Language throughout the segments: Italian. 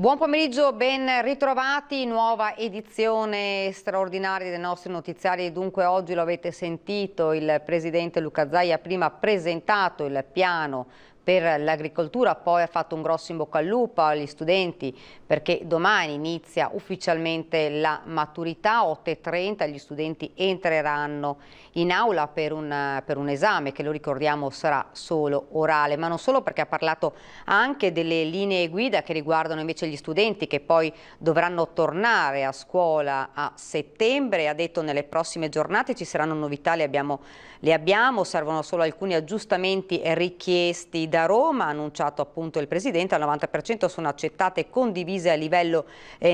Buon pomeriggio, ben ritrovati, nuova edizione straordinaria dei nostri notiziari. Dunque oggi lo avete sentito, il presidente Luca Zaia ha prima presentato il piano per l'agricoltura, poi ha fatto un grosso in bocca al lupo agli studenti perché domani inizia ufficialmente la maturità, 8:30 gli studenti entreranno in aula per un esame che, lo ricordiamo, sarà solo orale, ma non solo, perché ha parlato anche delle linee guida che riguardano invece gli studenti che poi dovranno tornare a scuola a settembre. Ha detto nelle prossime giornate ci saranno novità, le abbiamo, servono solo alcuni aggiustamenti richiesti da Roma, ha annunciato appunto il Presidente, al 90% sono accettate e condivise a livello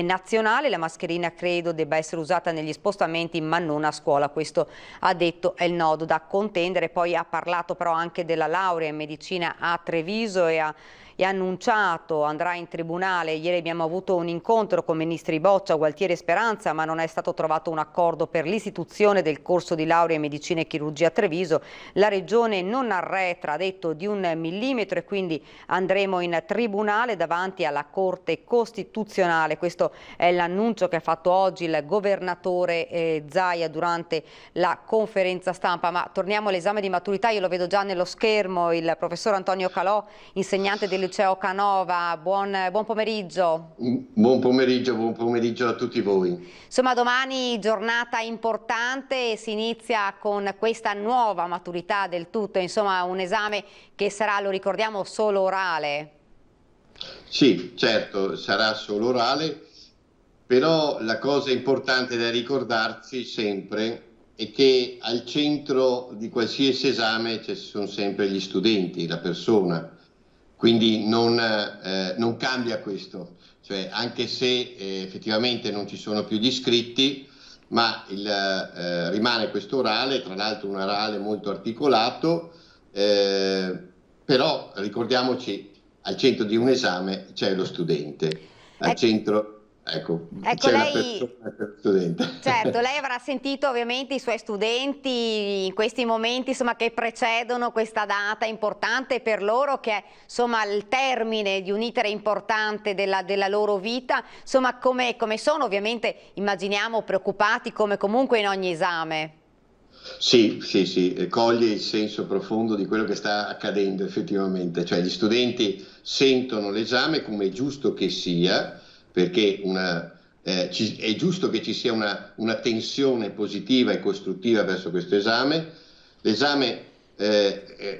nazionale, la mascherina credo debba essere usata negli spostamenti ma non a scuola, questo ha detto è il nodo da contendere. Poi ha parlato però anche della laurea in medicina a Treviso e ha annunciato andrà in tribunale. Ieri abbiamo avuto un incontro con ministri Boccia, Gualtieri e Speranza, ma non è stato trovato un accordo per l'istituzione del corso di laurea in medicina e chirurgia a Treviso. La regione non arretra, ha detto, di 1 millimetro, e quindi andremo in tribunale davanti alla Corte Costituzionale. Questo è l'annuncio che ha fatto oggi il governatore Zaia durante la conferenza stampa. Ma torniamo all'esame di maturità, io lo vedo già nello schermo, il professor Antonio Calò, insegnante del liceo Canova. Buon pomeriggio. Buon pomeriggio a tutti voi. Insomma, domani giornata importante, si inizia con questa nuova maturità del tutto, insomma un esame che sarà, lo ricordiamo, solo orale. Sì, certo, sarà solo orale, però la cosa importante da ricordarsi sempre è che al centro di qualsiasi esame ci sono sempre gli studenti, la persona. Quindi non cambia questo, cioè anche se effettivamente non ci sono più gli iscritti, ma rimane questo orale, tra l'altro un orale molto articolato, però ricordiamoci, al centro di un esame c'è lo studente, al centro... Ecco, c'è la persona, c'è lo studente. Certo, lei avrà sentito ovviamente i suoi studenti in questi momenti, insomma, che precedono questa data importante per loro, che è insomma il termine di un iter importante della loro vita. Insomma, come sono? Ovviamente immaginiamo preoccupati come comunque in ogni esame. Sì, coglie il senso profondo di quello che sta accadendo effettivamente, cioè gli studenti sentono l'esame come è giusto che sia, perché è giusto che ci sia una tensione positiva e costruttiva verso questo esame. L'esame,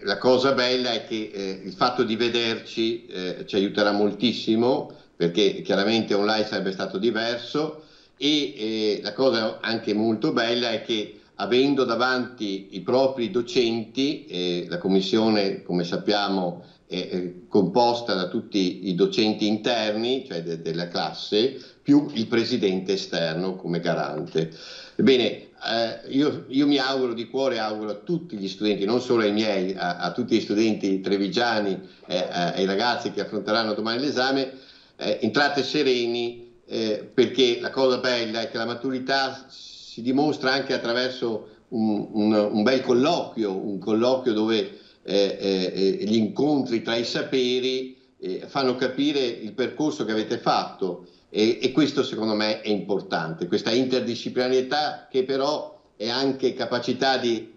la cosa bella è che il fatto di vederci ci aiuterà moltissimo, perché chiaramente online sarebbe stato diverso, e la cosa anche molto bella è che avendo davanti i propri docenti, la commissione, come sappiamo, è composta da tutti i docenti interni, cioè della classe, più il presidente esterno come garante. Ebbene, io mi auguro di cuore, auguro a tutti gli studenti, non solo ai miei, a tutti gli studenti trevigiani, ai ragazzi che affronteranno domani l'esame, entrate sereni, perché la cosa bella è che la maturità si dimostra anche attraverso un bel colloquio, un colloquio dove gli incontri tra i saperi fanno capire il percorso che avete fatto, e questo secondo me è importante, questa interdisciplinarietà che però è anche capacità di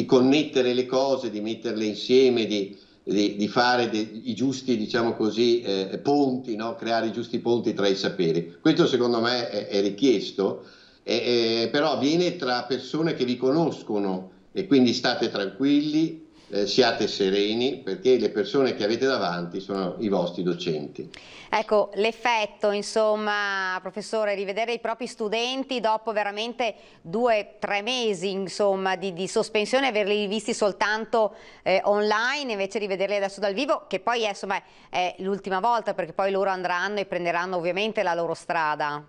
connettere le cose, di metterle insieme, di fare i giusti, diciamo così, ponti, no? Creare i giusti ponti tra i saperi. Questo secondo me è richiesto, però avviene tra persone che vi conoscono, e quindi state tranquilli, siate sereni, perché le persone che avete davanti sono i vostri docenti. Ecco, l'effetto, insomma, professore, rivedere i propri studenti dopo veramente 2-3 mesi, insomma, di sospensione, averli visti soltanto online, invece rivederli adesso dal vivo, che poi insomma, è l'ultima volta, perché poi loro andranno e prenderanno ovviamente la loro strada.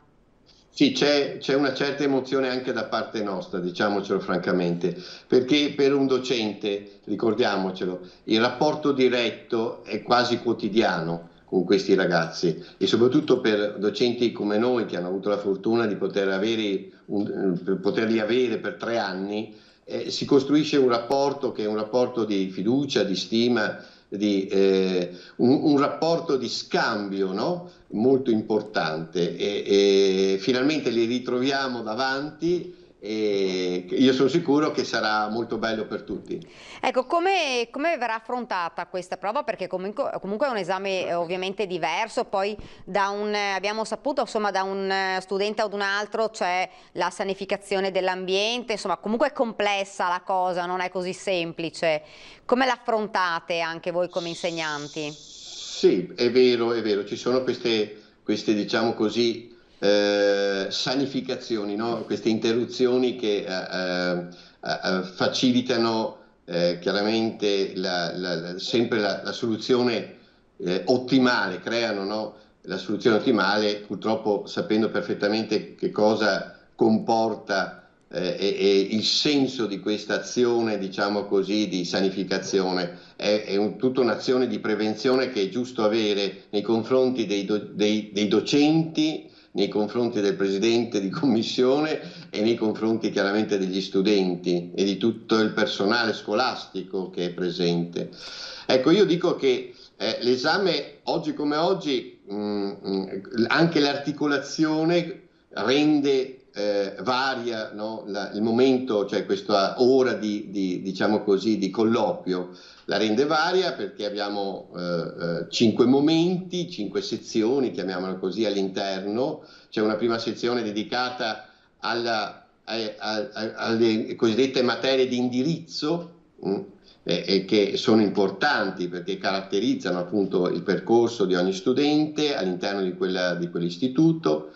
Sì, c'è una certa emozione anche da parte nostra, diciamocelo francamente, perché per un docente, ricordiamocelo, il rapporto diretto è quasi quotidiano con questi ragazzi, e soprattutto per docenti come noi che hanno avuto la fortuna di poterli avere per 3 anni, si costruisce un rapporto che è un rapporto di fiducia, di stima, un rapporto di scambio, no? Molto importante e finalmente li ritroviamo davanti. E io sono sicuro che sarà molto bello per tutti. Ecco, come verrà affrontata questa prova? Perché comunque è un esame ovviamente diverso, poi abbiamo saputo, insomma, da un studente ad un altro c'è la sanificazione dell'ambiente, insomma, comunque è complessa la cosa, non è così semplice. Come l'affrontate anche voi come insegnanti? Sì, è vero, ci sono queste diciamo così, sanificazioni, no? Queste interruzioni che facilitano chiaramente sempre la soluzione ottimale, creano, no? La soluzione ottimale, purtroppo sapendo perfettamente che cosa comporta e il senso di questa azione, diciamo così, di sanificazione. È tutta un'azione di prevenzione che è giusto avere nei confronti dei docenti, nei confronti del presidente di commissione e nei confronti chiaramente degli studenti e di tutto il personale scolastico che è presente. Ecco, io dico che l'esame oggi come oggi, anche l'articolazione rende varia, no? Il momento, cioè questa ora diciamo così, di colloquio la rende varia perché abbiamo 5 momenti, 5 sezioni, chiamiamolo così, all'interno. C'è una prima sezione dedicata alle cosiddette materie di indirizzo, che sono importanti perché caratterizzano appunto il percorso di ogni studente all'interno di quell'istituto.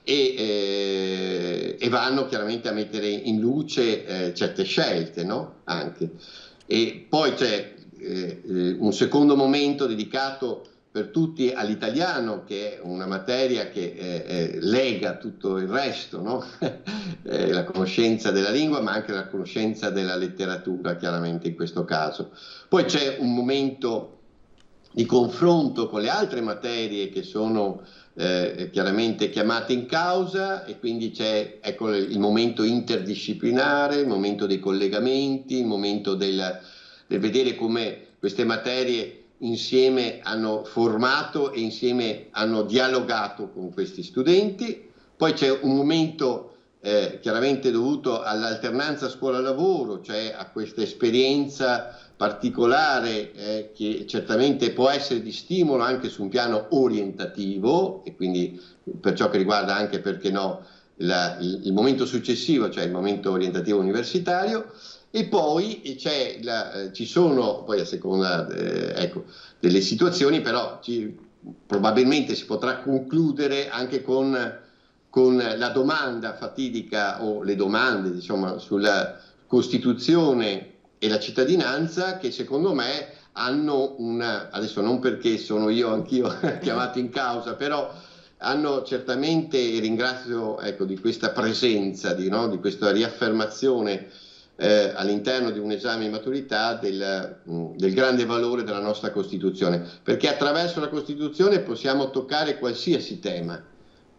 E vanno chiaramente a mettere in luce certe scelte, no? Anche. E poi c'è un secondo momento dedicato per tutti all'italiano, che è una materia che lega tutto il resto, no? La conoscenza della lingua, ma anche la conoscenza della letteratura, chiaramente in questo caso. Poi c'è un momento di confronto con le altre materie che sono chiaramente chiamate in causa, e quindi c'è, ecco, il momento interdisciplinare, il momento dei collegamenti, il momento del vedere come queste materie insieme hanno formato e insieme hanno dialogato con questi studenti. Poi c'è un momento chiaramente dovuto all'alternanza scuola-lavoro, cioè a questa esperienza particolare che certamente può essere di stimolo anche su un piano orientativo, e quindi per ciò che riguarda anche, perché no, il momento successivo, cioè il momento orientativo universitario. E poi ci sono, poi a seconda ecco, delle situazioni, però probabilmente si potrà concludere anche con la domanda fatidica, o le domande, diciamo, sulla Costituzione e la cittadinanza, che secondo me hanno adesso non perché sono anch'io chiamato in causa, però hanno certamente, e ringrazio, ecco, di questa presenza, di questa riaffermazione all'interno di un esame di maturità del grande valore della nostra Costituzione, perché attraverso la Costituzione possiamo toccare qualsiasi tema.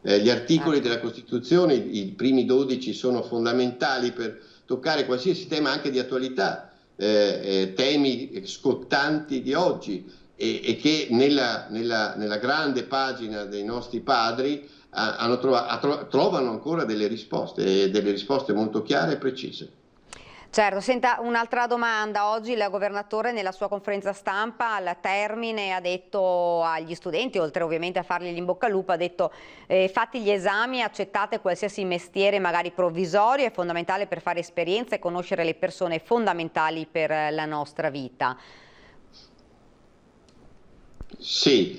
Gli articoli della Costituzione, i primi 12, sono fondamentali per toccare qualsiasi tema anche di attualità, temi scottanti di oggi e che nella grande pagina dei nostri padri trovano ancora delle risposte molto chiare e precise. Certo, senta, un'altra domanda. Oggi il governatore nella sua conferenza stampa al termine ha detto agli studenti, oltre ovviamente a fargli in bocca al lupo, ha detto fatti gli esami, accettate qualsiasi mestiere magari provvisorio, è fondamentale per fare esperienza e conoscere le persone fondamentali per la nostra vita. Sì,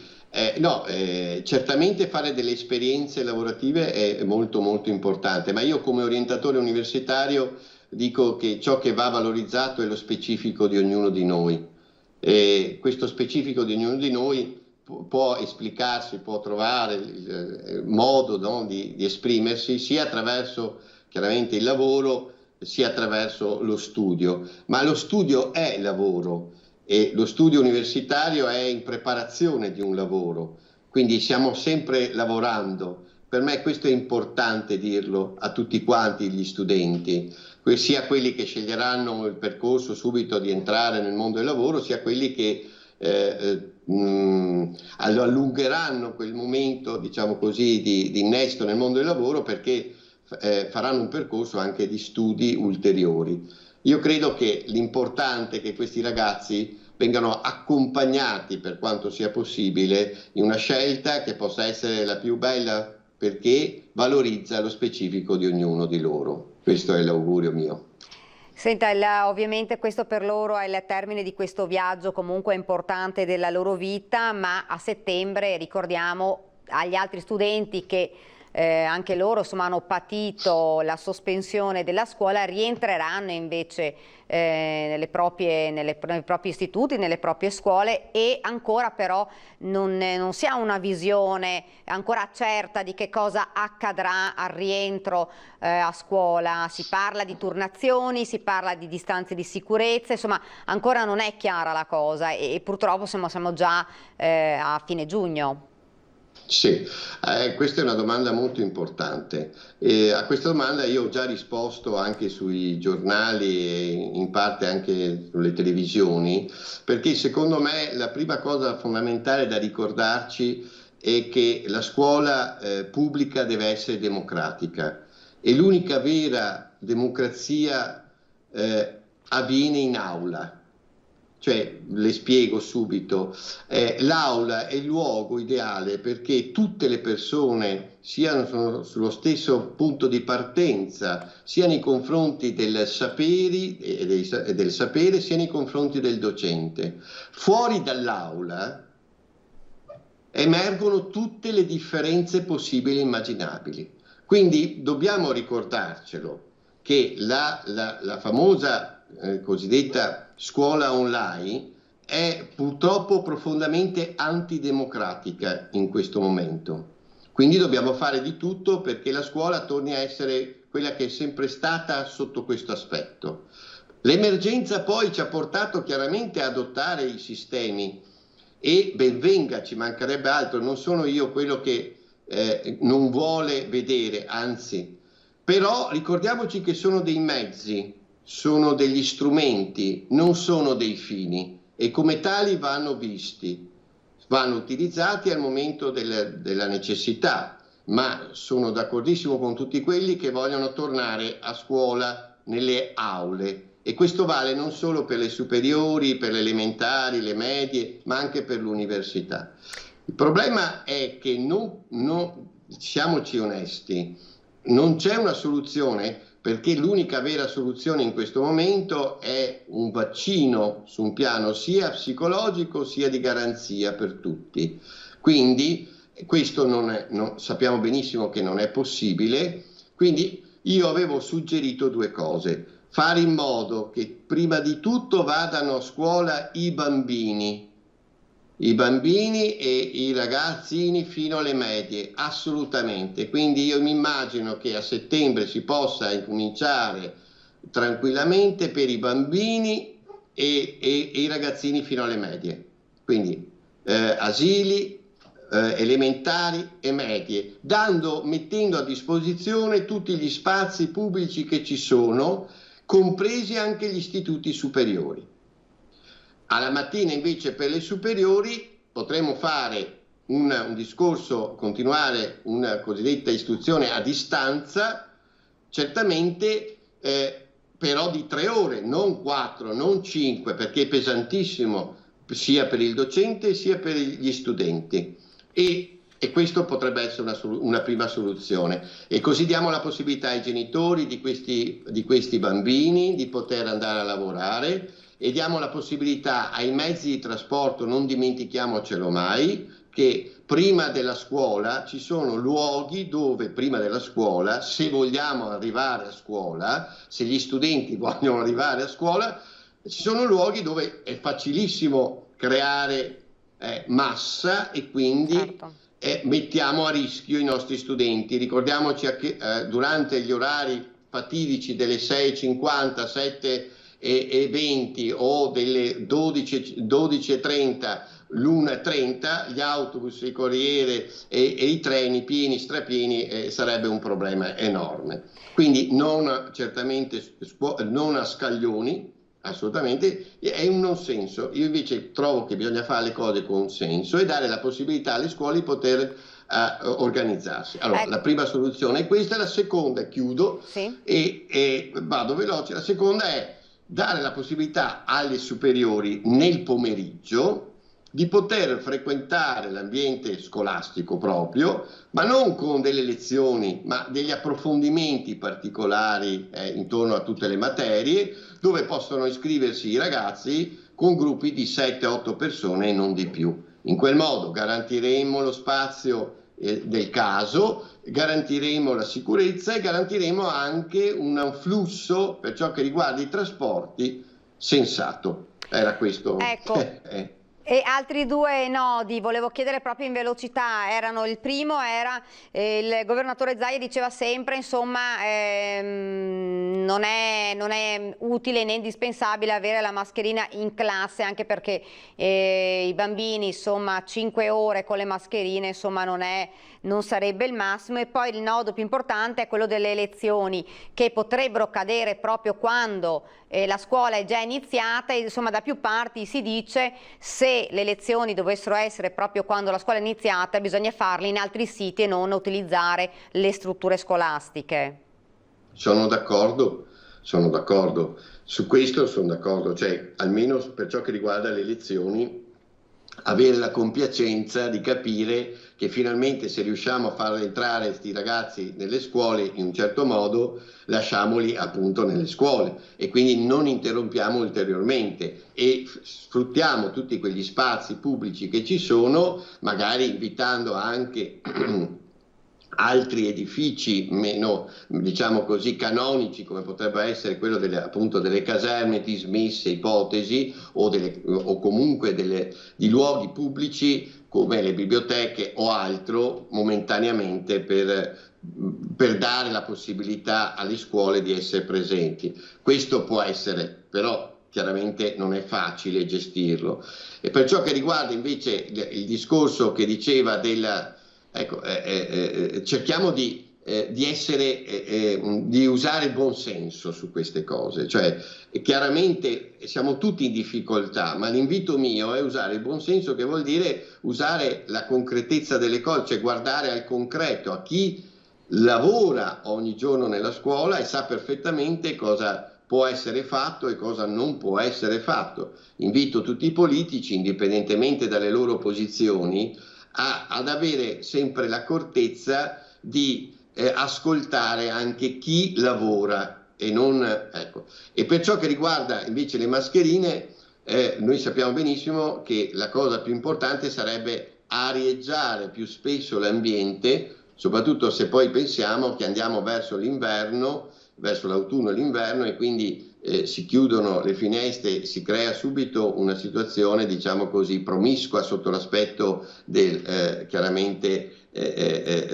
certamente fare delle esperienze lavorative è molto molto importante, ma io come orientatore universitario dico che ciò che va valorizzato è lo specifico di ognuno di noi, e questo specifico di ognuno di noi può esplicarsi, può trovare il modo, no, di esprimersi sia attraverso chiaramente il lavoro sia attraverso lo studio, ma lo studio è lavoro e lo studio universitario è in preparazione di un lavoro, quindi stiamo sempre lavorando. Per me questo è importante dirlo a tutti quanti gli studenti, sia quelli che sceglieranno il percorso subito di entrare nel mondo del lavoro, sia quelli che allungheranno quel momento, diciamo così, di innesto nel mondo del lavoro, perché faranno un percorso anche di studi ulteriori. Io credo che l'importante è che questi ragazzi vengano accompagnati per quanto sia possibile in una scelta che possa essere la più bella, perché valorizza lo specifico di ognuno di loro. Questo è l'augurio mio. Senta, ovviamente questo per loro è il termine di questo viaggio comunque importante della loro vita, ma a settembre, ricordiamo agli altri studenti che anche loro insomma, hanno patito la sospensione della scuola, rientreranno invece nei propri istituti, nelle proprie scuole, e ancora però non si ha una visione ancora certa di che cosa accadrà al rientro a scuola. Si parla di turnazioni, si parla di distanze di sicurezza, insomma ancora non è chiara la cosa e purtroppo siamo già a fine giugno. Sì, questa è una domanda molto importante. A questa domanda io ho già risposto anche sui giornali e in parte anche sulle televisioni, perché secondo me la prima cosa fondamentale da ricordarci è che la scuola pubblica deve essere democratica, e l'unica vera democrazia avviene in aula. Cioè, le spiego subito, l'aula è il luogo ideale perché tutte le persone siano sullo stesso punto di partenza, sia nei confronti del sapere, sia nei confronti del docente. Fuori dall'aula emergono tutte le differenze possibili e immaginabili. Quindi dobbiamo ricordarcelo che la famosa cosiddetta scuola online è purtroppo profondamente antidemocratica in questo momento. Quindi dobbiamo fare di tutto perché la scuola torni a essere quella che è sempre stata sotto questo aspetto. L'emergenza poi ci ha portato chiaramente a adottare i sistemi, e ben venga, ci mancherebbe altro, non sono io quello che non vuole vedere, anzi, però ricordiamoci che sono dei mezzi, sono degli strumenti, non sono dei fini, e come tali vanno visti, vanno utilizzati al momento della necessità, ma sono d'accordissimo con tutti quelli che vogliono tornare a scuola nelle aule, e questo vale non solo per le superiori, per le elementari, le medie, ma anche per l'università. Il problema è che siamoci onesti, non c'è una soluzione, perché l'unica vera soluzione in questo momento è un vaccino su un piano sia psicologico sia di garanzia per tutti. Quindi questo sappiamo benissimo che non è possibile, quindi io avevo suggerito due cose: fare in modo che prima di tutto vadano a scuola i bambini e i ragazzini fino alle medie, assolutamente. Quindi io mi immagino che a settembre si possa incominciare tranquillamente per i bambini e i ragazzini fino alle medie, quindi asili, elementari e medie, mettendo a disposizione tutti gli spazi pubblici che ci sono, compresi anche gli istituti superiori. Alla mattina invece per le superiori potremo fare un discorso, continuare una cosiddetta istruzione a distanza, certamente però di 3 ore, non 4, non 5, perché è pesantissimo sia per il docente sia per gli studenti. E questo potrebbe essere una prima soluzione, e così diamo la possibilità ai genitori di questi bambini di poter andare a lavorare, e diamo la possibilità ai mezzi di trasporto, non dimentichiamocelo mai, che prima della scuola ci sono luoghi dove prima della scuola, se vogliamo arrivare a scuola, se gli studenti vogliono arrivare a scuola, ci sono luoghi dove è facilissimo creare massa, e quindi certo, mettiamo a rischio i nostri studenti. Ricordiamoci che durante gli orari fatidici delle 6:50, 7:20 o delle 12:30, l'1:30, gli autobus, i corriere e i treni pieni, strapieni, sarebbe un problema enorme. Quindi certamente non a scaglioni, assolutamente, è un non senso. Io invece trovo che bisogna fare le cose con senso e dare la possibilità alle scuole di poter organizzarsi. Allora, la prima soluzione è questa, la seconda, chiudo, sì, e vado veloce, la seconda è dare la possibilità alle superiori nel pomeriggio di poter frequentare l'ambiente scolastico proprio, ma non con delle lezioni, ma degli approfondimenti particolari intorno a tutte le materie, dove possono iscriversi i ragazzi con gruppi di 7-8 persone e non di più. In quel modo garantiremo lo spazio del caso, garantiremo la sicurezza e garantiremo anche un flusso per ciò che riguarda i trasporti sensato. Era questo. Ecco. E altri due nodi volevo chiedere proprio in velocità, il primo era il governatore Zaia diceva sempre, insomma, non è utile né indispensabile avere la mascherina in classe, anche perché i bambini, insomma, 5 ore con le mascherine, insomma, non sarebbe il massimo. E poi il nodo più importante è quello delle elezioni, che potrebbero cadere proprio quando la scuola è già iniziata, e insomma da più parti si dice se le elezioni dovessero essere proprio quando la scuola è iniziata bisogna farle in altri siti e non utilizzare le strutture scolastiche. Sono d'accordo, su questo sono d'accordo, cioè almeno per ciò che riguarda le elezioni avere la compiacenza di capire che finalmente se riusciamo a far entrare questi ragazzi nelle scuole in un certo modo, lasciamoli appunto nelle scuole e quindi non interrompiamo ulteriormente e sfruttiamo tutti quegli spazi pubblici che ci sono, magari invitando anche altri edifici meno, diciamo così, canonici, come potrebbe essere quello appunto delle caserme dismesse, ipotesi, o comunque di luoghi pubblici come le biblioteche o altro, momentaneamente per dare la possibilità alle scuole di essere presenti. Questo può essere, però chiaramente non è facile gestirlo. E per ciò che riguarda invece il discorso che diceva ecco, cerchiamo di usare il buon senso su queste cose, cioè chiaramente siamo tutti in difficoltà, ma l'invito mio è usare il buon senso, che vuol dire usare la concretezza delle cose, cioè guardare al concreto, a chi lavora ogni giorno nella scuola e sa perfettamente cosa può essere fatto e cosa non può essere fatto. Invito tutti i politici, indipendentemente dalle loro posizioni, ad avere sempre l'accortezza di ascoltare anche chi lavora e non, ecco. E per ciò che riguarda invece le mascherine, noi sappiamo benissimo che la cosa più importante sarebbe arieggiare più spesso l'ambiente, soprattutto se poi pensiamo che andiamo verso l'inverno, verso l'autunno e l'inverno, e quindi si chiudono le finestre, si crea subito una situazione, diciamo così, promiscua sotto l'aspetto chiaramente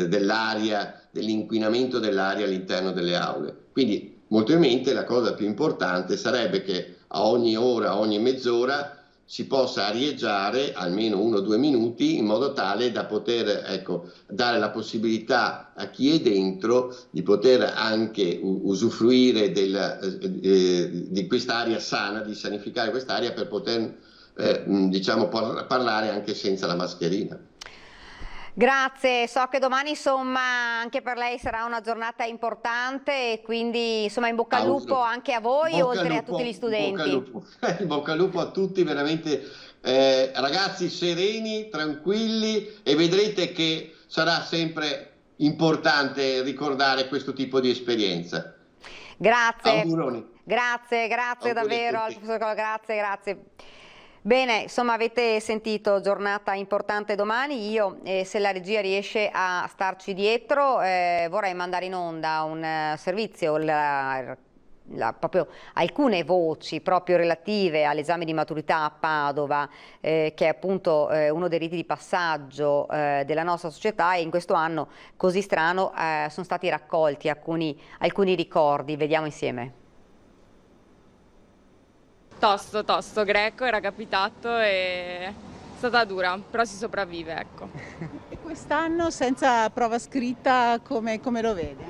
dell'aria, dell'inquinamento dell'aria all'interno delle aule. Quindi molto in mente la cosa più importante sarebbe che a ogni ora, a ogni mezz'ora si possa arieggiare almeno 1 o 2 minuti, in modo tale da poter, ecco, dare la possibilità a chi è dentro di poter anche usufruire di quest'aria sana, di sanificare quest'aria per poter diciamo parlare anche senza la mascherina. Grazie, so che domani insomma anche per lei sarà una giornata importante e quindi insomma in bocca al lupo anche a voi, oltre a tutti gli studenti. In bocca al lupo a tutti, veramente ragazzi sereni, tranquilli, e vedrete che sarà sempre importante ricordare questo tipo di esperienza. Grazie. Auguroni. Grazie davvero al professor, grazie. Bene, insomma avete sentito, giornata importante domani. Io, se la regia riesce a starci dietro, vorrei mandare in onda un servizio, proprio alcune voci proprio relative all'esame di maturità a Padova, che è appunto uno dei riti di passaggio della nostra società, e in questo anno così strano sono stati raccolti alcuni ricordi. Vediamo insieme. Tosto, greco, era capitato e è stata dura, però si sopravvive, ecco. E quest'anno senza prova scritta come lo vede?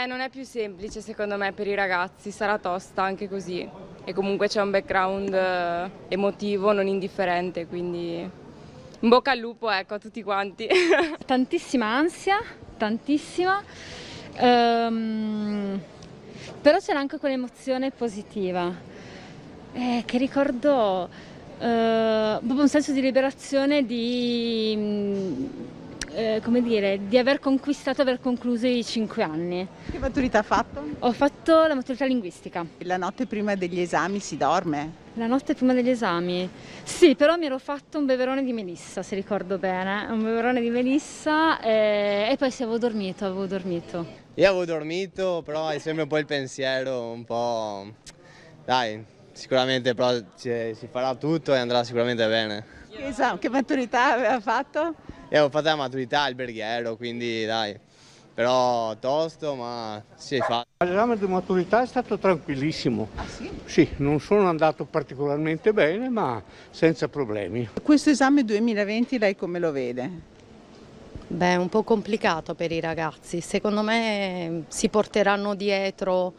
Non è più semplice secondo me per i ragazzi, sarà tosta anche così. e comunque c'è un background emotivo non indifferente, quindi in bocca al lupo, ecco, a tutti quanti. Tantissima ansia, tantissima, però c'era anche quell'emozione positiva che ricordo proprio un senso di liberazione, come dire, di aver conquistato, aver concluso i 5 anni. Che maturità ha fatto? Ho fatto la maturità linguistica. La notte prima degli esami si dorme? La notte prima degli esami? Sì, però mi ero fatto un beverone di melissa, se ricordo bene, un beverone di melissa e poi sì, avevo dormito. Io avevo dormito, però è sempre un po' il pensiero, un po'... Dai, sicuramente però si farà tutto e andrà sicuramente bene. Che maturità aveva fatto? Io avevo fatto la maturità alberghiero, quindi dai, però tosto, ma si fa. L'esame di maturità è stato tranquillissimo. Ah sì? Sì, non sono andato particolarmente bene, ma senza problemi. Questo esame 2020 lei come lo vede? Beh, è un po' complicato per i ragazzi. Secondo me si porteranno dietro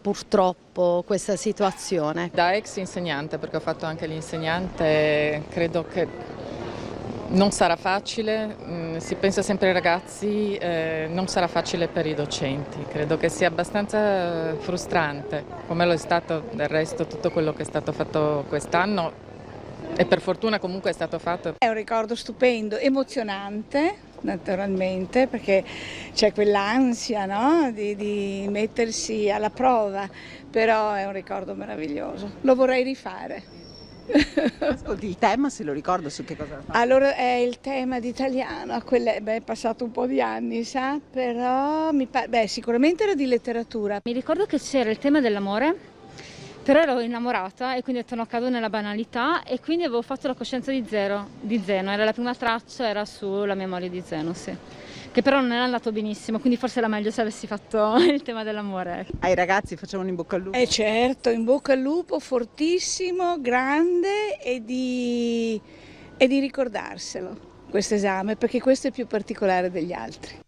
purtroppo questa situazione. Da ex insegnante, perché ho fatto anche l'insegnante, credo che non sarà facile, si pensa sempre ai ragazzi, non sarà facile per i docenti. Credo che sia abbastanza frustrante, come lo è stato del resto tutto quello che è stato fatto quest'anno e per fortuna comunque è stato fatto. È un ricordo stupendo, emozionante naturalmente, perché c'è quell'ansia, no? di mettersi alla prova, però è un ricordo meraviglioso, lo vorrei rifare. Ascolti, il tema se lo ricordo su che cosa ha fatto? Allora è il tema di italiano, è passato un po' di anni, sa, però sicuramente era di letteratura. Mi ricordo che c'era il tema dell'amore, però ero innamorata e quindi ho detto no, cado nella banalità e quindi avevo fatto la coscienza di Zeno, era la prima traccia, era sulla memoria di Zeno, sì. Che però non era andato benissimo, quindi forse era meglio se avessi fatto il tema dell'amore. Ai ragazzi facciamo un in bocca al lupo? Certo, in bocca al lupo, fortissimo, grande e di ricordarselo questo esame, perché questo è più particolare degli altri.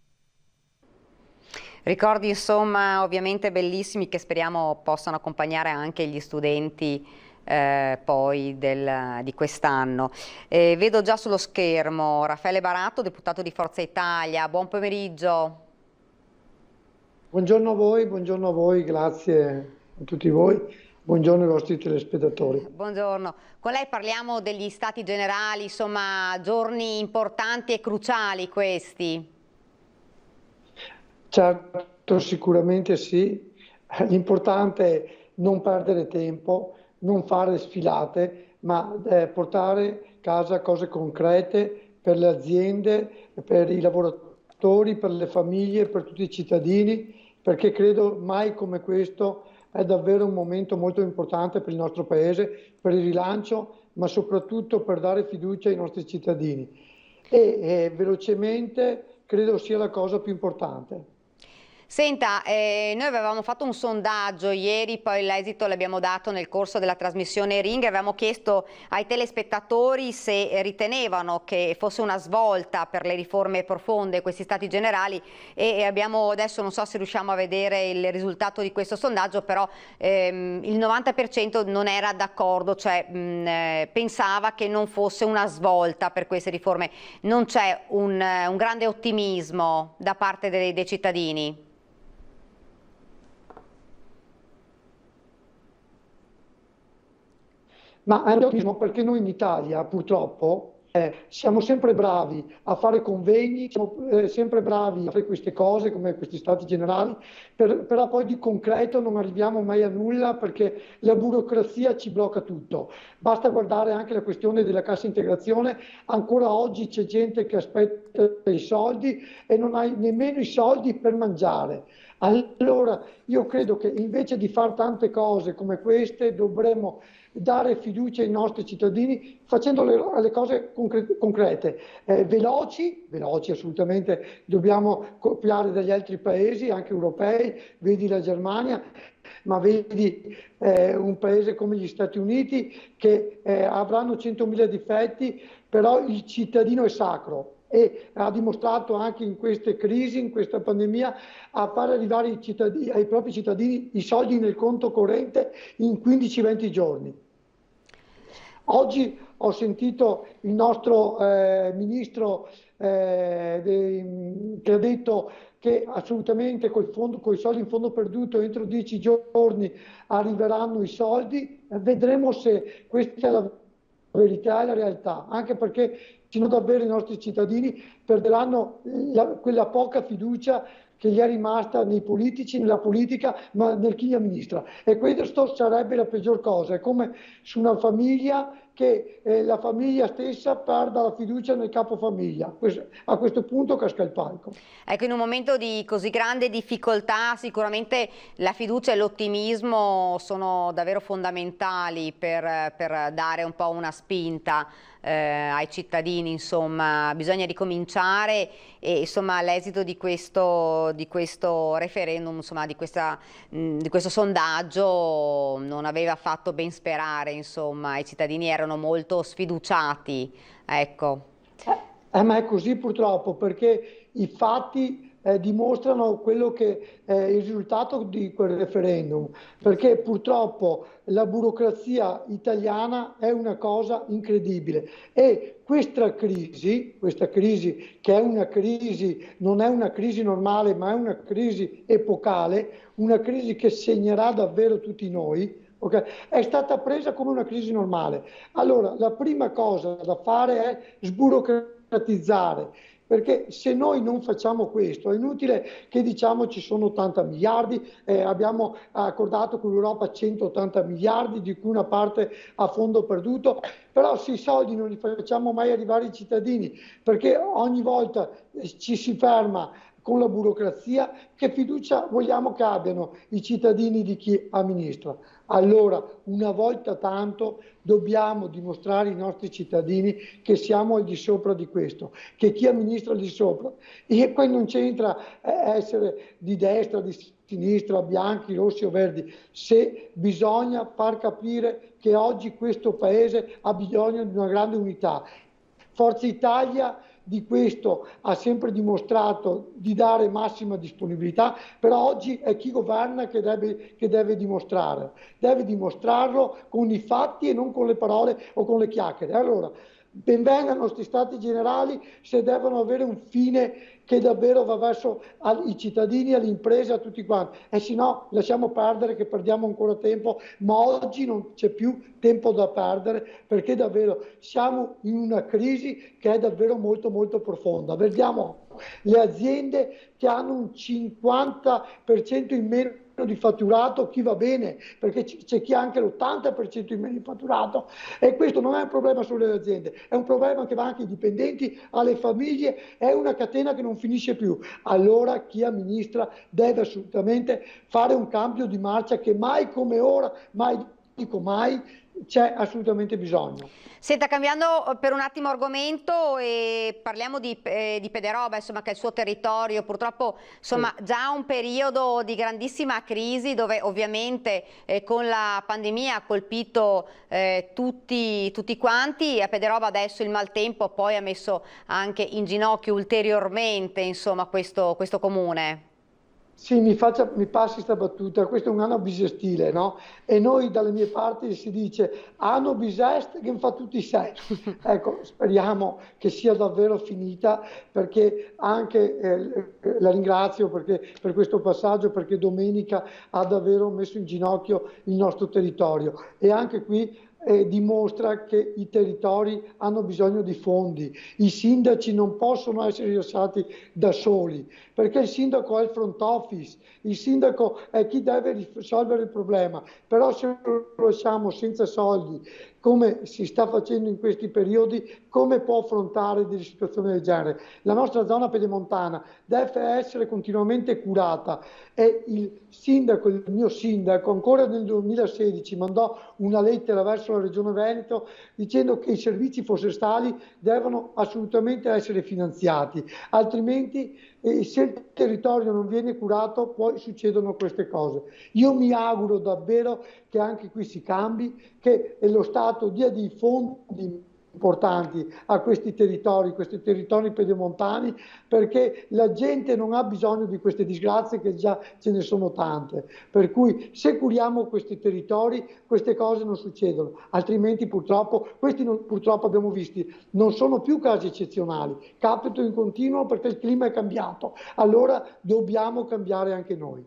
Ricordi insomma ovviamente bellissimi che speriamo possano accompagnare anche gli studenti poi di quest'anno. Vedo già sullo schermo Raffaele Barato, deputato di Forza Italia. Buon pomeriggio. Buongiorno a voi, grazie a tutti voi. Buongiorno ai vostri telespettatori. Buongiorno. Con lei parliamo degli stati generali, insomma giorni importanti e cruciali questi. Certo, sicuramente sì. L'importante è non perdere tempo, non fare sfilate, ma portare a casa cose concrete per le aziende, per i lavoratori, per le famiglie, per tutti i cittadini, perché credo mai come questo è davvero un momento molto importante per il nostro Paese, per il rilancio, ma soprattutto per dare fiducia ai nostri cittadini. E velocemente credo sia la cosa più importante. Senta, noi avevamo fatto un sondaggio ieri, poi l'esito l'abbiamo dato nel corso della trasmissione Ring, avevamo chiesto ai telespettatori se ritenevano che fosse una svolta per le riforme profonde questi stati generali e abbiamo, adesso non so se riusciamo a vedere il risultato di questo sondaggio, però il 90% non era d'accordo, cioè pensava che non fosse una svolta per queste riforme. Non c'è un grande ottimismo da parte dei cittadini? Ma è un ottimismo perché noi in Italia purtroppo siamo sempre bravi a fare convegni, siamo sempre bravi a fare queste cose come questi stati generali, però poi di concreto non arriviamo mai a nulla perché la burocrazia ci blocca tutto. Basta guardare anche la questione della cassa integrazione, ancora oggi c'è gente che aspetta i soldi e non ha nemmeno i soldi per mangiare. Allora io credo che invece di fare tante cose come queste dovremmo dare fiducia ai nostri cittadini facendo le cose concrete, veloci assolutamente, dobbiamo copiare dagli altri paesi anche europei, vedi la Germania, ma vedi un paese come gli Stati Uniti che avranno 100.000 difetti, però il cittadino è sacro e ha dimostrato anche in queste crisi, in questa pandemia, a far arrivare ai propri cittadini i soldi nel conto corrente in 15-20 giorni. Oggi ho sentito il nostro ministro che ha detto che assolutamente con i soldi in fondo perduto entro 10 giorni arriveranno i soldi. Vedremo se questa è la verità e la realtà, anche perché sino davvero i nostri cittadini perderanno quella poca fiducia che gli è rimasta nei politici, nella politica, ma nel chi li amministra. E questo sarebbe la peggior cosa. È come su una famiglia che la famiglia stessa perda la fiducia nel capofamiglia. A questo punto casca il palco. Ecco, in un momento di così grande difficoltà sicuramente la fiducia e l'ottimismo sono davvero fondamentali per dare un po' una spinta ai cittadini. Insomma, bisogna ricominciare e insomma l'esito di questo referendum, insomma di questo sondaggio non aveva fatto ben sperare, insomma i cittadini erano molto sfiduciati, ecco. Ma è così purtroppo, perché i fatti dimostrano quello che è il risultato di quel referendum, perché purtroppo la burocrazia italiana è una cosa incredibile e questa crisi che è una crisi, non è una crisi normale ma è una crisi epocale, una crisi che segnerà davvero tutti noi, okay? È stata presa come una crisi normale. Allora la prima cosa da fare è sburocratizzare, perché se noi non facciamo questo è inutile che diciamo ci sono 80 miliardi, abbiamo accordato con l'Europa 180 miliardi, di cui una parte a fondo perduto, però se i soldi non li facciamo mai arrivare ai cittadini, perché ogni volta ci si ferma con la burocrazia, che fiducia vogliamo che abbiano i cittadini di chi amministra? Allora, una volta tanto, dobbiamo dimostrare ai nostri cittadini che siamo al di sopra di questo, che chi amministra al di sopra. E poi non c'entra essere di destra, di sinistra, bianchi, rossi o verdi, se bisogna far capire che oggi questo Paese ha bisogno di una grande unità. Forza Italia di questo ha sempre dimostrato di dare massima disponibilità, però oggi è chi governa che deve dimostrare. Deve dimostrarlo con i fatti e non con le parole o con le chiacchiere. Allora, benvengano questi stati generali se devono avere un fine che davvero va verso i cittadini, alle imprese, a tutti quanti. E se no lasciamo perdere, che perdiamo ancora tempo, ma oggi non c'è più tempo da perdere, perché davvero siamo in una crisi che è davvero molto molto profonda. Vediamo le aziende che hanno un 50% in meno di fatturato, chi va bene, perché c'è chi ha anche l'80% in meno di fatturato, e questo non è un problema solo delle aziende, è un problema che va anche ai dipendenti, alle famiglie, è una catena che non finisce più. Allora chi amministra deve assolutamente fare un cambio di marcia che mai come ora, mai dico mai, c'è assolutamente bisogno. Senta, cambiando per un attimo argomento, parliamo di Pederoba, insomma, che è il suo territorio, purtroppo insomma sì. Già un periodo di grandissima crisi dove ovviamente con la pandemia ha colpito tutti quanti. A Pederoba adesso il maltempo poi ha messo anche in ginocchio ulteriormente, insomma, questo comune. Sì, mi passi questa battuta, questo è un anno bisestile, no? E noi dalle mie parti si dice anno bisest che fa tutti i sei. Ecco, speriamo che sia davvero finita, perché anche la ringrazio per questo passaggio, perché domenica ha davvero messo in ginocchio il nostro territorio e anche qui dimostra che i territori hanno bisogno di fondi. I sindaci non possono essere lasciati da soli, perché il sindaco è il front office, il sindaco è chi deve risolvere il problema, però se lo lasciamo senza soldi, come si sta facendo in questi periodi, come può affrontare delle situazioni del genere? La nostra zona pedemontana deve essere continuamente curata e il mio sindaco, ancora nel 2016 mandò una lettera verso la Regione Veneto dicendo che i servizi forestali devono assolutamente essere finanziati, altrimenti se il territorio non viene curato poi succedono queste cose. Io mi auguro davvero che anche qui si cambi, che lo Stato dia dei fondi importanti a questi territori pedemontani, perché la gente non ha bisogno di queste disgrazie, che già ce ne sono tante. Per cui se curiamo questi territori queste cose non succedono, altrimenti purtroppo purtroppo abbiamo visti, non sono più casi eccezionali, capitano in continuo perché il clima è cambiato, allora dobbiamo cambiare anche noi.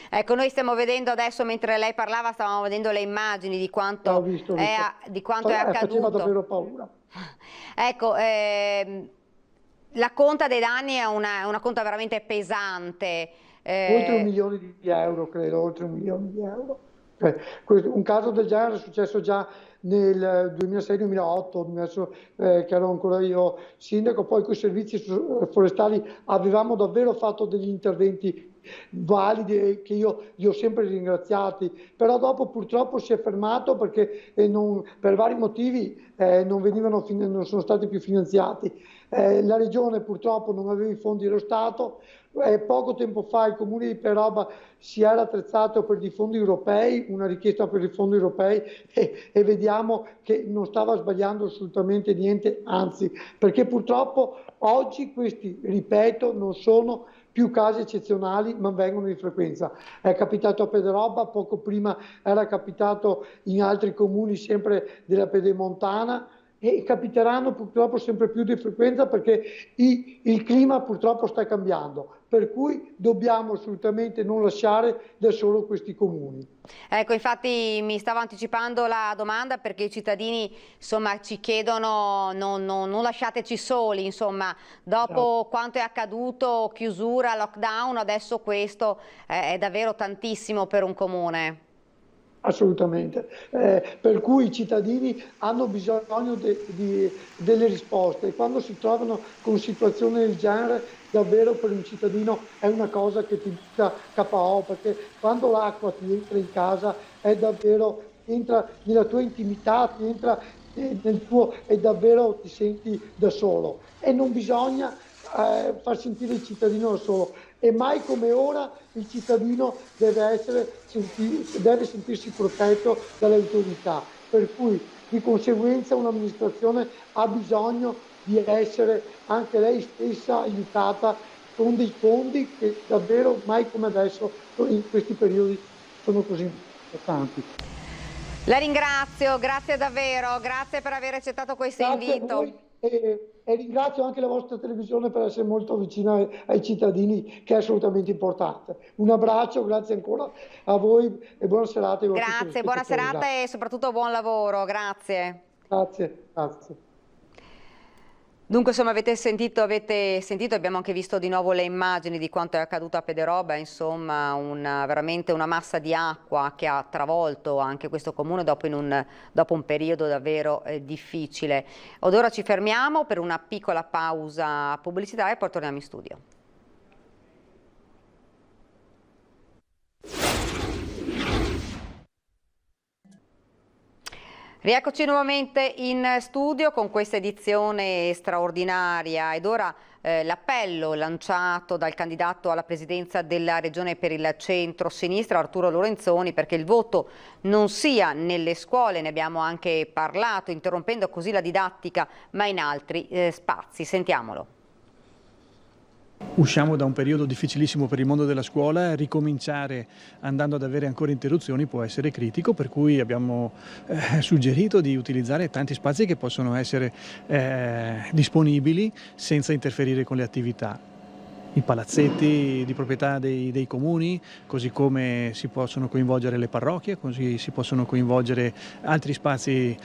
Ecco, noi stiamo vedendo adesso, mentre lei parlava, stavamo vedendo le immagini di quanto, di quanto è accaduto. Faceva davvero paura. Ecco, la conta dei danni è una conta veramente pesante. Oltre 1 milione di euro, credo, oltre 1 milione di euro. Un caso del genere è successo già nel 2006-2008, che ero ancora io sindaco, poi con i servizi forestali avevamo davvero fatto degli interventi validi che io li ho sempre ringraziati, però dopo purtroppo si è fermato perché per vari motivi non sono stati più finanziati. La regione purtroppo non aveva i fondi dello Stato. Poco tempo fa il comune di Peroba si era attrezzato per i fondi europei, una richiesta per i fondi europei, e vediamo che non stava sbagliando assolutamente niente, anzi, perché purtroppo oggi questi, ripeto, non sono più casi eccezionali, ma vengono di frequenza. È capitato a Pederoba, poco prima era capitato in altri comuni sempre della Pedemontana, e capiteranno purtroppo sempre più di frequenza perché il clima purtroppo sta cambiando, per cui dobbiamo assolutamente non lasciare da solo questi comuni. Ecco, infatti mi stavo anticipando la domanda, perché i cittadini insomma ci chiedono non lasciateci soli, insomma, dopo quanto è accaduto, chiusura, lockdown, adesso questo è davvero tantissimo per un comune. Assolutamente, per cui i cittadini hanno bisogno delle risposte, e quando si trovano con situazioni del genere davvero per un cittadino è una cosa che ti dà KO, perché quando l'acqua ti entra in casa è davvero, entra nella tua intimità, ti entra nel tuo, e davvero ti senti da solo, e non bisogna far sentire il cittadino da solo, e mai come ora il cittadino deve sentirsi protetto dalle autorità, per cui di conseguenza un'amministrazione ha bisogno di essere anche lei stessa aiutata con dei fondi che davvero mai come adesso in questi periodi sono così importanti. La ringrazio, grazie davvero, grazie per aver accettato questo invito. E ringrazio anche la vostra televisione per essere molto vicina ai cittadini, che è assolutamente importante. Un abbraccio, grazie ancora a voi e buona serata. Grazie, buona serata e soprattutto buon lavoro, grazie. Grazie, grazie. Dunque, insomma, avete sentito, abbiamo anche visto di nuovo le immagini di quanto è accaduto a Pederoba, insomma veramente una massa di acqua che ha travolto anche questo comune dopo un periodo davvero difficile. Ed ora ci fermiamo per una piccola pausa pubblicitaria e poi torniamo in studio. Rieccoci nuovamente in studio con questa edizione straordinaria, ed ora l'appello lanciato dal candidato alla presidenza della Regione per il centro-sinistra, Arturo Lorenzoni, perché il voto non sia nelle scuole, ne abbiamo anche parlato, interrompendo così la didattica, ma in altri spazi. Sentiamolo. Usciamo da un periodo difficilissimo per il mondo della scuola, ricominciare andando ad avere ancora interruzioni può essere critico, per cui abbiamo suggerito di utilizzare tanti spazi che possono essere disponibili senza interferire con le attività. I palazzetti di proprietà dei comuni, così come si possono coinvolgere le parrocchie, così si possono coinvolgere altri spazi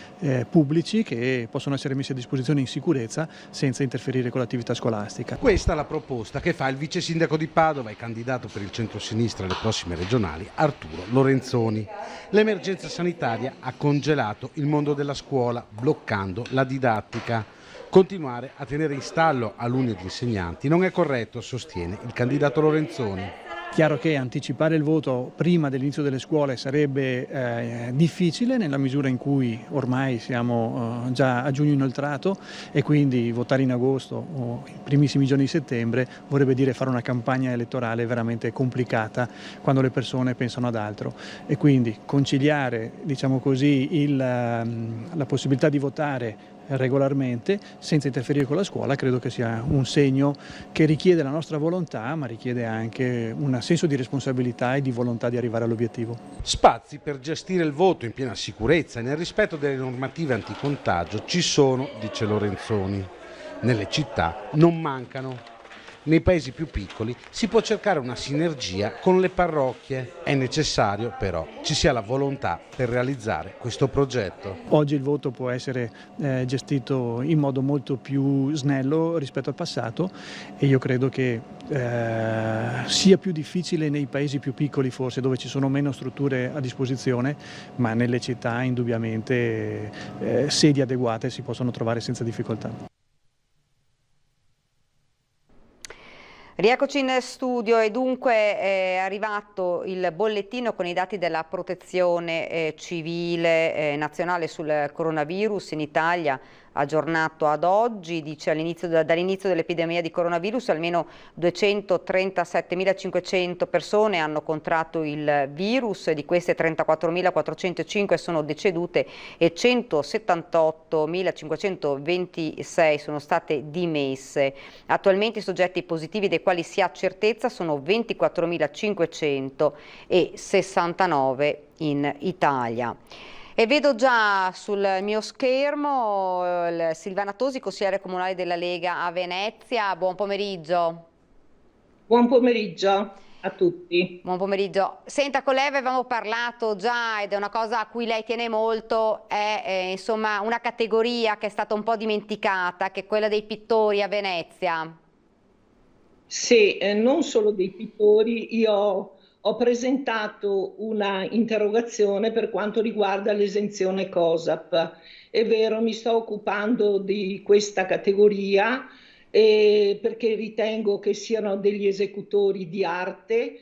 pubblici che possono essere messi a disposizione in sicurezza senza interferire con l'attività scolastica. Questa è la proposta che fa il vice sindaco di Padova e candidato per il centro-sinistra alle prossime regionali, Arturo Lorenzoni. L'emergenza sanitaria ha congelato il mondo della scuola, bloccando la didattica. Continuare a tenere in stallo alunni ed insegnanti non è corretto, sostiene il candidato Lorenzoni. Chiaro che anticipare il voto prima dell'inizio delle scuole sarebbe difficile, nella misura in cui ormai siamo già a giugno inoltrato, e quindi votare in agosto o i primissimi giorni di settembre vorrebbe dire fare una campagna elettorale veramente complicata quando le persone pensano ad altro, e quindi conciliare, diciamo così, la possibilità di votare regolarmente senza interferire con la scuola, credo che sia un segno che richiede la nostra volontà, ma richiede anche un senso di responsabilità e di volontà di arrivare all'obiettivo. Spazi per gestire il voto in piena sicurezza e nel rispetto delle normative anticontagio ci sono, dice Lorenzoni. Nelle città non mancano. Nei paesi più piccoli si può cercare una sinergia con le parrocchie. È necessario però ci sia la volontà per realizzare questo progetto. Oggi il voto può essere gestito in modo molto più snello rispetto al passato e io credo che sia più difficile nei paesi più piccoli forse, dove ci sono meno strutture a disposizione, ma nelle città indubbiamente sedi adeguate si possono trovare senza difficoltà. Rieccoci in studio e dunque è arrivato il bollettino con i dati della protezione civile nazionale sul coronavirus in Italia, aggiornato ad oggi. Dice dall'inizio dell'epidemia di coronavirus almeno 237.500 persone hanno contratto il virus, di queste 34.405 sono decedute e 178.526 sono state dimesse. Attualmente i soggetti positivi dei quali si ha certezza sono 24.500 e 69 in Italia. E vedo già sul mio schermo Silvana Tosi, consigliere comunale della Lega a Venezia. Buon pomeriggio. Buon pomeriggio a tutti. Buon pomeriggio. Senta, con lei avevamo parlato già ed è una cosa a cui lei tiene molto, è insomma una categoria che è stata un po' dimenticata, che è quella dei pittori a Venezia. Sì, non solo dei pittori, io ho presentato una interrogazione per quanto riguarda l'esenzione COSAP. È vero, mi sto occupando di questa categoria perché ritengo che siano degli esecutori di arte,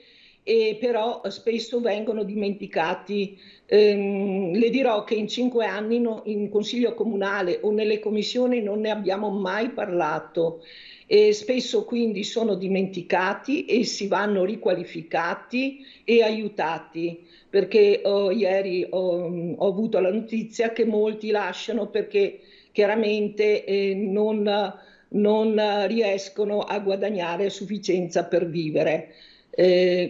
però spesso vengono dimenticati. Le dirò che in 5 anni in Consiglio Comunale o nelle commissioni non ne abbiamo mai parlato. E spesso quindi sono dimenticati e si vanno riqualificati e aiutati, perché ieri ho avuto la notizia che molti lasciano perché chiaramente non riescono a guadagnare a sufficienza per vivere.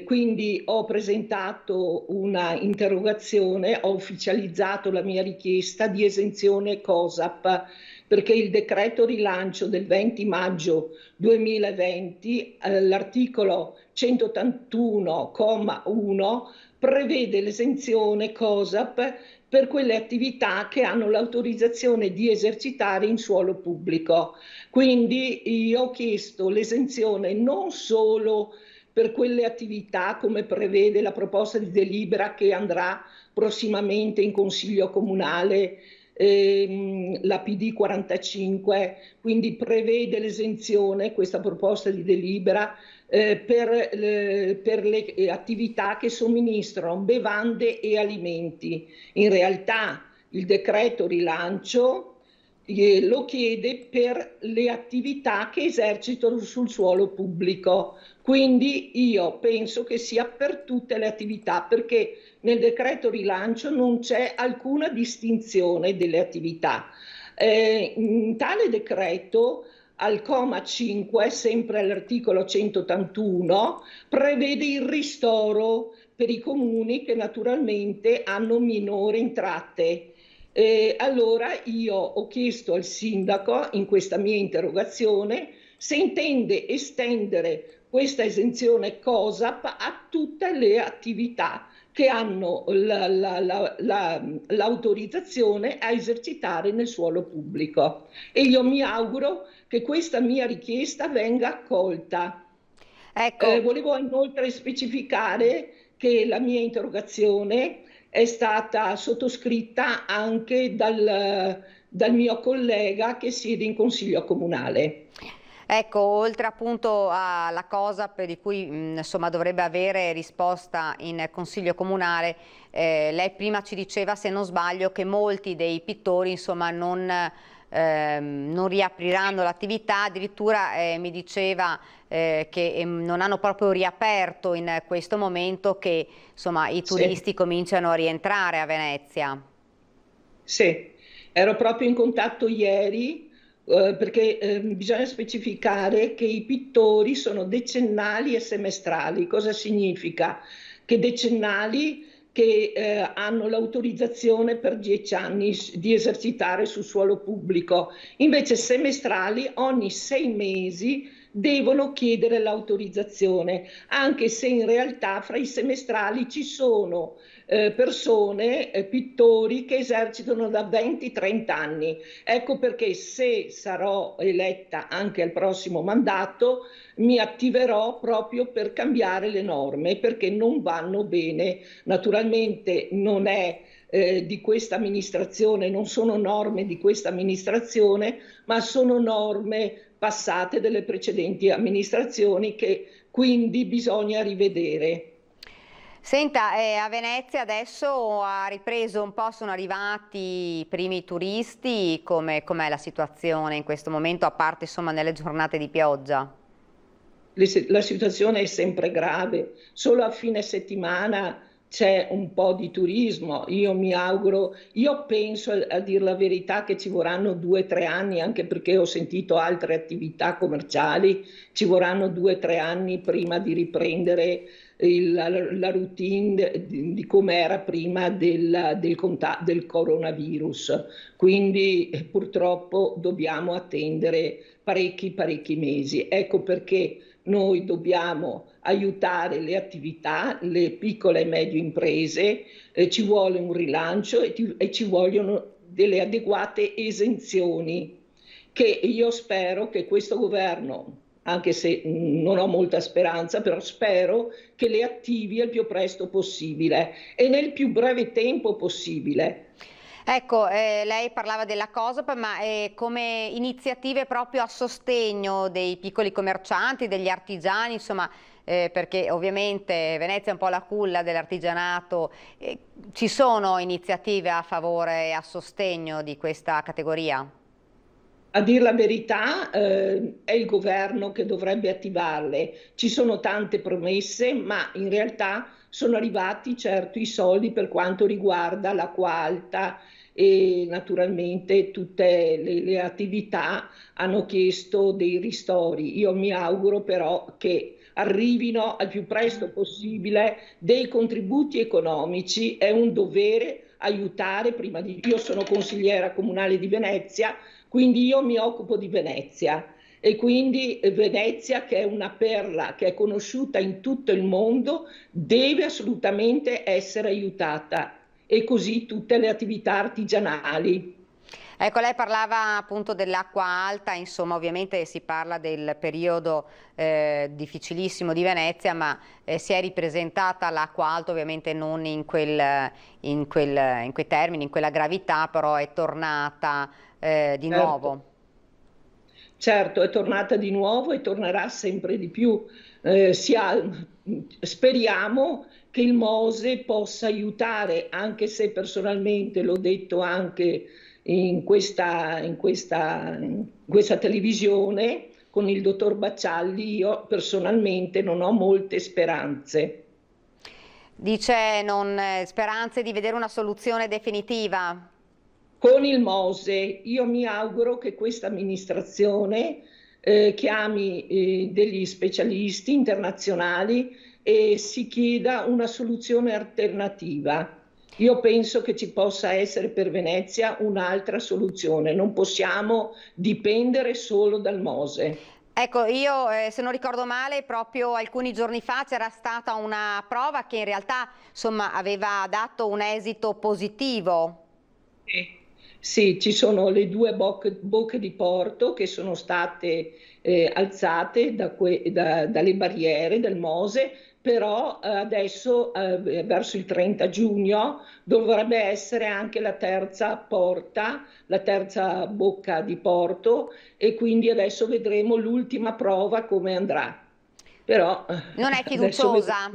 Quindi ho presentato una interrogazione, ho ufficializzato la mia richiesta di esenzione COSAP, perché il decreto rilancio del 20 maggio 2020, l'articolo 181,1, prevede l'esenzione COSAP per quelle attività che hanno l'autorizzazione di esercitare in suolo pubblico. Quindi io ho chiesto l'esenzione non solo per quelle attività come prevede la proposta di delibera che andrà prossimamente in Consiglio Comunale, la PD 45, quindi prevede l'esenzione, questa proposta di delibera, per le attività che somministrano bevande e alimenti. In realtà il decreto rilancio lo chiede per le attività che esercitano sul suolo pubblico. Quindi io penso che sia per tutte le attività, perché nel decreto rilancio non c'è alcuna distinzione delle attività. In tale decreto, al comma 5, sempre all'articolo 181, prevede il ristoro per i comuni che naturalmente hanno minori entrate. Allora io ho chiesto al sindaco in questa mia interrogazione se intende estendere questa esenzione COSAP a tutte le attività che hanno l'autorizzazione a esercitare nel suolo pubblico. E io mi auguro che questa mia richiesta venga accolta. Ecco. Volevo inoltre specificare che la mia interrogazione è stata sottoscritta anche dal mio collega che siede in Consiglio Comunale. Ecco, oltre appunto alla COSAP di cui insomma dovrebbe avere risposta in Consiglio Comunale, lei prima ci diceva, se non sbaglio, che molti dei pittori insomma non riapriranno l'attività, addirittura mi diceva che non hanno proprio riaperto in questo momento, che insomma i turisti cominciano a rientrare a Venezia. Sì, Ero proprio in contatto ieri perché bisogna specificare che i pittori sono decennali e semestrali. Cosa significa? Che decennali che hanno l'autorizzazione per 10 anni di esercitare sul suolo pubblico, invece semestrali ogni 6 mesi devono chiedere l'autorizzazione, anche se in realtà fra i semestrali ci sono persone, pittori che esercitano da 20-30 anni. Ecco perché se sarò eletta anche al prossimo mandato mi attiverò proprio per cambiare le norme, perché non vanno bene. Naturalmente non è di questa amministrazione, non sono norme di questa amministrazione, ma sono norme passate delle precedenti amministrazioni che quindi bisogna rivedere. Senta, a Venezia adesso ha ripreso un po', sono arrivati i primi turisti, com'è la situazione in questo momento, a parte insomma nelle giornate di pioggia? La situazione è sempre grave, solo a fine settimana c'è un po' di turismo. Io mi auguro, io penso a dir la verità che ci vorranno 2 o 3 anni, anche perché ho sentito altre attività commerciali, ci vorranno 2 o 3 anni prima di riprendere la routine di come era prima del coronavirus. Quindi purtroppo dobbiamo attendere parecchi mesi. Ecco perché noi dobbiamo aiutare le attività, le piccole e medie imprese, ci vuole un rilancio e ci vogliono delle adeguate esenzioni che io spero che questo governo, anche se non ho molta speranza, però spero che le attivi il più presto possibile e nel più breve tempo possibile. Ecco, lei parlava della COSOP, ma come iniziative proprio a sostegno dei piccoli commercianti, degli artigiani, insomma, perché ovviamente Venezia è un po' la culla dell'artigianato, ci sono iniziative a favore e a sostegno di questa categoria? A dir la verità, è il governo che dovrebbe attivarle. Ci sono tante promesse, ma in realtà sono arrivati certo i soldi per quanto riguarda l'acqua alta e naturalmente tutte le attività hanno chiesto dei ristori. Io mi auguro però che arrivino al più presto possibile dei contributi economici. È un dovere aiutare prima di... Io sono consigliera comunale di Venezia, quindi io mi occupo di Venezia e quindi Venezia, che è una perla che è conosciuta in tutto il mondo, deve assolutamente essere aiutata, e così tutte le attività artigianali. Ecco, lei parlava appunto dell'acqua alta, insomma ovviamente si parla del periodo difficilissimo di Venezia, ma si è ripresentata l'acqua alta ovviamente non in quei termini, in quella gravità, però è tornata di nuovo. Certo, è tornata di nuovo e tornerà sempre di più. Speriamo che il Mose possa aiutare, anche se personalmente l'ho detto anche in questa televisione con il dottor Baccialli, io personalmente non ho molte speranze. Dice speranze di vedere una soluzione definitiva? Con il Mose io mi auguro che questa amministrazione chiami degli specialisti internazionali e si chieda una soluzione alternativa. Io penso che ci possa essere per Venezia un'altra soluzione, non possiamo dipendere solo dal Mose. Ecco, io se non ricordo male, proprio alcuni giorni fa c'era stata una prova che in realtà insomma aveva dato un esito positivo. Sì, ci sono le 2 bocche di porto che sono state alzate dalle barriere del Mose, però adesso verso il 30 giugno dovrebbe essere anche la terza porta, la terza bocca di porto, e quindi adesso vedremo l'ultima prova come andrà. Però non è fiduciosa?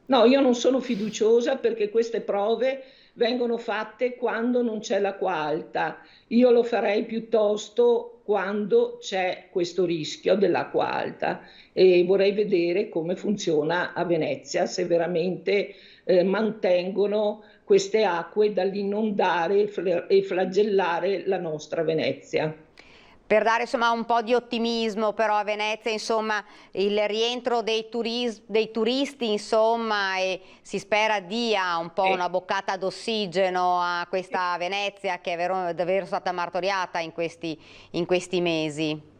No, io non sono fiduciosa perché queste prove vengono fatte quando non c'è l'acqua alta. Io lo farei piuttosto quando c'è questo rischio dell'acqua alta, e vorrei vedere come funziona a Venezia, se veramente mantengono queste acque dall'inondare e flagellare la nostra Venezia. Per dare insomma un po' di ottimismo però a Venezia, insomma, il rientro dei turisti, insomma, e si spera dia un po' una boccata d'ossigeno a questa Venezia che è davvero stata martoriata in questi mesi.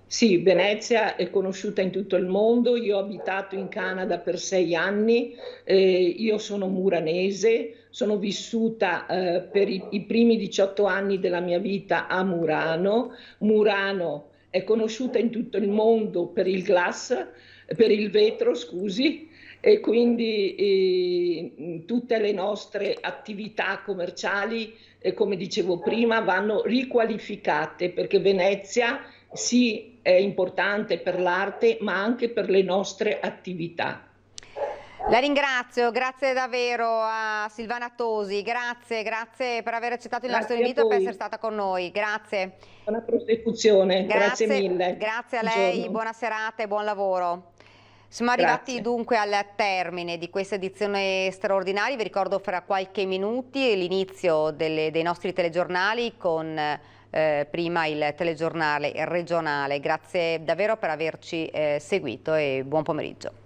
Sì, Venezia è conosciuta in tutto il mondo, io ho abitato in Canada per 6 anni, io sono muranese, sono vissuta per i primi 18 anni della mia vita a Murano. Murano è conosciuta in tutto il mondo per il vetro, scusi, e quindi tutte le nostre attività commerciali, come dicevo prima, vanno riqualificate, perché Venezia sì è importante per l'arte, ma anche per le nostre attività. La ringrazio, grazie davvero a Silvana Tosi, grazie per aver accettato il nostro invito e per essere stata con noi, grazie. Buona prosecuzione, grazie mille. Grazie a lei, buona serata e buon lavoro. Siamo arrivati dunque al termine di questa edizione straordinaria. Vi ricordo fra qualche minuti l'inizio dei nostri telegiornali con prima il telegiornale regionale. Grazie davvero per averci seguito e buon pomeriggio.